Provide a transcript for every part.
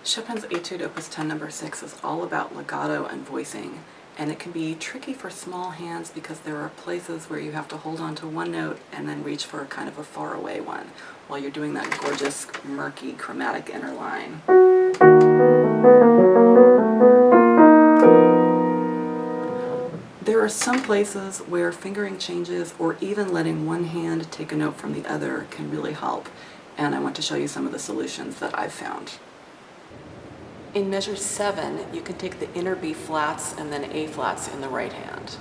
Chopin's Etude Opus 10 No. 6 is all about legato and voicing, and it can be tricky for small hands because there are places where you have to hold on to one note and then reach for kind of a far away one while you're doing that gorgeous, murky, chromatic inner line. There are some places where fingering changes or even letting one hand take a note from the other can really help, and I want to show you some of the solutions that I've found. In measure 7, you can take the inner B flats and then A flats in the right hand.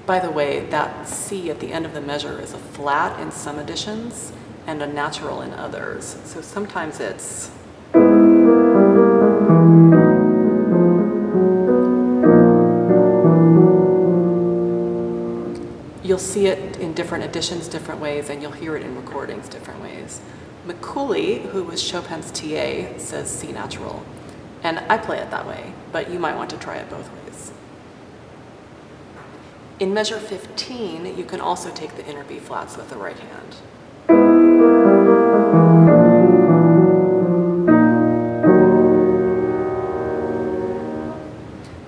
By the way, that C at the end of the measure is a flat in some editions and a natural in others. So sometimes it's you'll see it in different editions different ways, and you'll hear it in recordings different ways. McCooley, who was Chopin's TA, says C natural, and I play it that way, but you might want to try it both ways. In measure 15, you can also take the inner B flats with the right hand.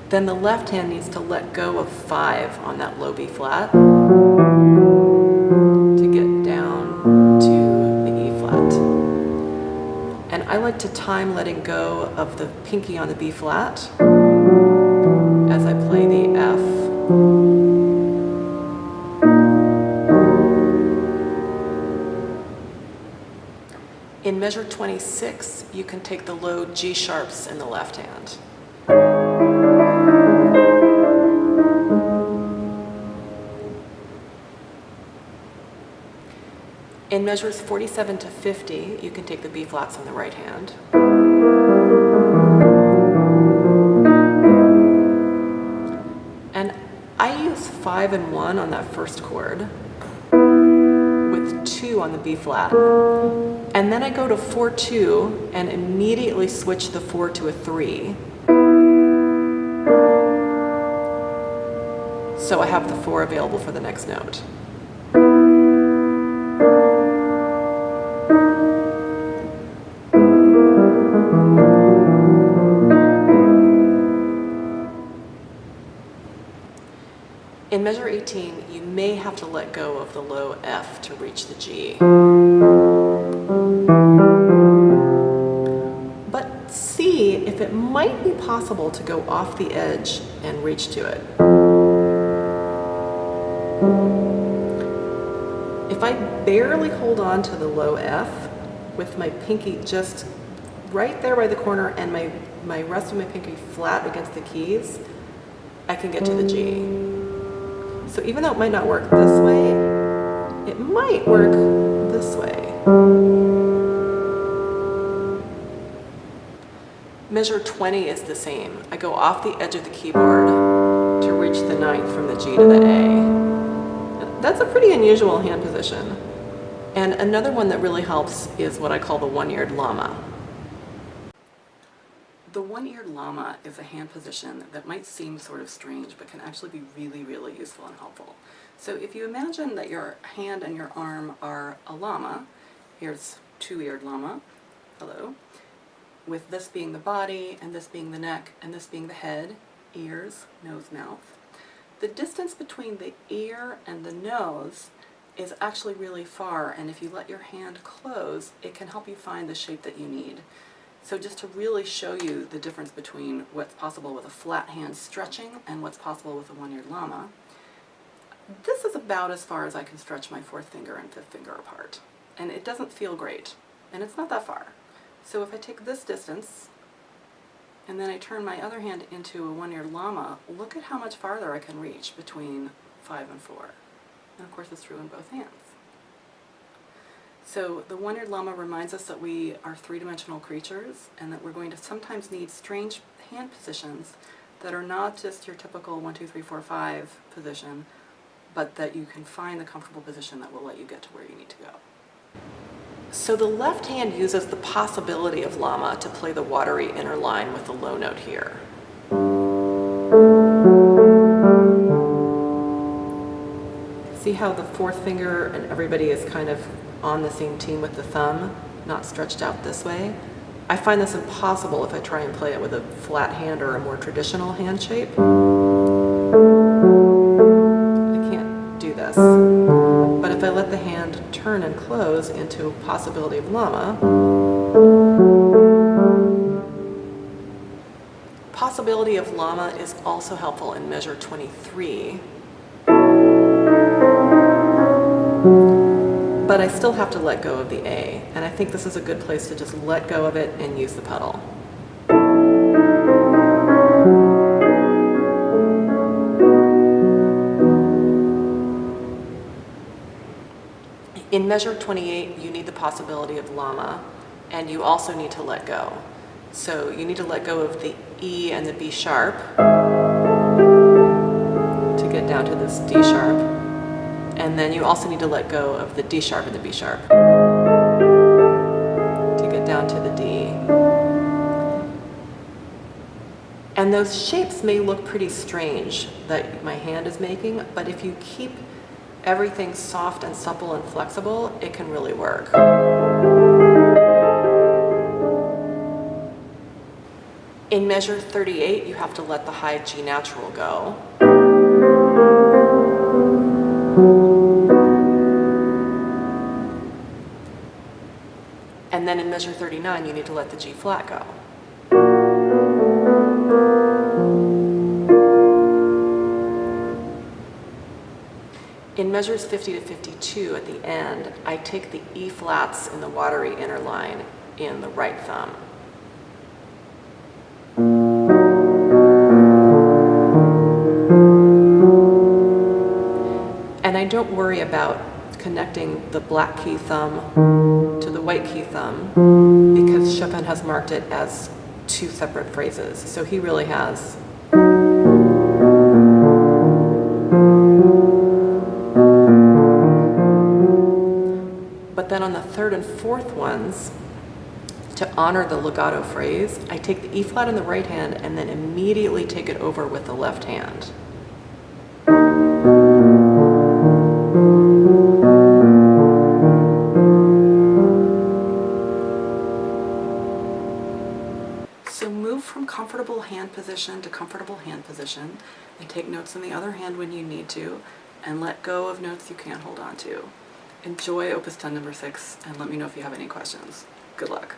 Then the left hand needs to let go of 5 on that low B flat to get down to the E flat. And I like to time letting go of the pinky on the B flat as I play the F. In measure 26, you can take the low G sharps in the left hand. In measures 47 to 50, you can take the B flats on the right hand. And I use 5 and 1 on that first chord with 2 on the B flat. And then I go to 4-2 and immediately switch the 4 to a 3. So I have the 4 available for the next note. In measure 18, you may have to let go of the low F to reach the G. But see if it might be possible to go off the edge and reach to it. If I barely hold on to the low F with my pinky just right there by the corner and my rest of my pinky flat against the keys, I can get to the G. So even though it might not work this way, it might work this way. Measure 20 is the same. I go off the edge of the keyboard to reach the 9th from the G to the A. That's a pretty unusual hand position. And another one that really helps is what I call the one-eared llama. The one-eared llama is a hand position that might seem sort of strange, but can actually be really, really useful and helpful. So if you imagine that your hand and your arm are a llama, here's two-eared llama, hello, with this being the body, and this being the neck, and this being the head, ears, nose, mouth. The distance between the ear and the nose is actually really far, and if you let your hand close, it can help you find the shape that you need. So just to really show you the difference between what's possible with a flat hand stretching and what's possible with a one-eared llama, this is about as far as I can stretch my 4th finger and 5th finger apart. And it doesn't feel great, and it's not that far. So if I take this distance, and then I turn my other hand into a one-eared llama, look at how much farther I can reach between 5 and 4. And of course it's true in both hands. So the one-eared llama reminds us that we are 3-dimensional creatures and that we're going to sometimes need strange hand positions that are not just your typical 1, 2, 3, 4, 5 position, but that you can find the comfortable position that will let you get to where you need to go. So the left hand uses the possibility of llama to play the watery inner line with the low note here. See how the fourth finger and everybody is kind of on the same team with the thumb, not stretched out this way? I find this impossible if I try and play it with a flat hand or a more traditional hand shape. I can't do this. But if I let the hand turn and close into possibility of llama, possibility of llama is also helpful in measure 23. But I still have to let go of the A, and I think this is a good place to just let go of it and use the pedal. In measure 28, you need the possibility of llama, and you also need to let go. So you need to let go of the E and the B sharp to get down to this D sharp. And then you also need to let go of the D sharp and the B sharp to get down to the D. And those shapes may look pretty strange that my hand is making, but if you keep everything soft and supple and flexible, it can really work. In measure 38, you have to let the high G natural go. And then in measure 39, you need to let the G flat go. In measures 50 to 52 at the end, I take the E flats in the watery inner line in the right thumb. And I don't worry about connecting the black key thumb to the white key thumb because Chopin has marked it as two separate phrases. So he really has. But then on the third and fourth ones, to honor the legato phrase, I take the E flat in the right hand and then immediately take it over with the left hand. So move from comfortable hand position to comfortable hand position, and take notes in the other hand when you need to, and let go of notes you can't hold on to. Enjoy Opus 10 number 6, and let me know if you have any questions. Good luck.